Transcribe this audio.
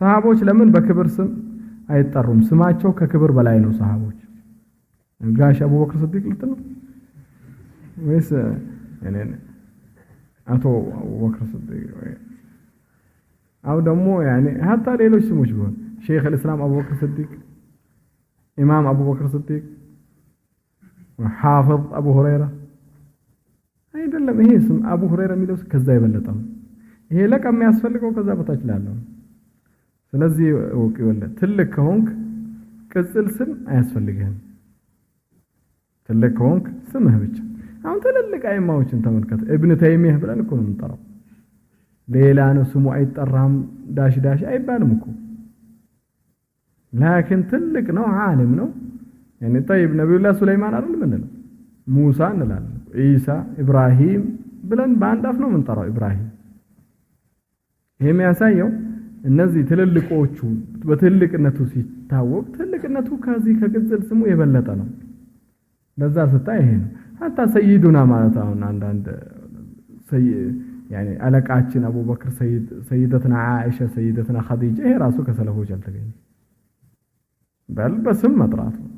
ሰሃቦች ለምን በክብር ስም አይጠሩም? ስማቸው ከክብር በላይ ነው። ሰሃቦች ጋሽ አቡበክር ስዲቅ ልትል ነው ወይስ እኔ አቶ አቡበክር ስዲቅ አው ደግሞ ያኔ hatta ሌሎች ስሞች ቢሆን ሼክ الاسلام አቡበክር ስዲቅ፣ ኢማም አቡበክር ስዲቅ፣ ሐافظ አቡ ሁረይራ አይደለም። ይሄ ስም አቡ ሁረይራ የሚለው ከዛ የበለጠ ነው። ይሄ ለቀም የሚያስፈልገው ከዛ በታች ላለው። ስለዚህ ወቂ ወለ ትልቅ ከሆንክ ቅጽል ስም አያስፈልግህም። ትልቅ ከሆንክ ስምህ ብቻ። አሁን ትልልቅ አይማዎችን ተመልከተ። ኢብኑ ተይሚህ ብለን እኮ ነው የምንጠራው። ሌላ ነው ስሙ አይጠራም። ዳሽ ዳሽ አይባልም እኮ ላኪን ትልቅ ነው፣ ዓለም ነው። ያኔ طيب ነብዩላህ ሱለይማን አይደል ምንለው? ሙሳ እንላለን፣ ኢሳ፣ ኢብራሂም ብለን በአንድ አፍ ነው የምንጠራው ኢብራሂም። ይሄ የሚያሳየው እነዚህ ትልልቆቹ በትልቅነቱ ሲታወቅ ትልቅነቱ ከዚህ ከቅጽል ስሙ የበለጠ ነው። ለዛ ስታይ ይሄ ነው። hatta ሰይዱና ማለት አሁን አንዳንድ يعني አለቃችን አቡበክር፣ ሰይደትና አይሻ፣ ሰይደትና ኸዲጃ ይሄ ራሱ ከሰለፎች አልተገኘ በል በስም መጥራት ነው።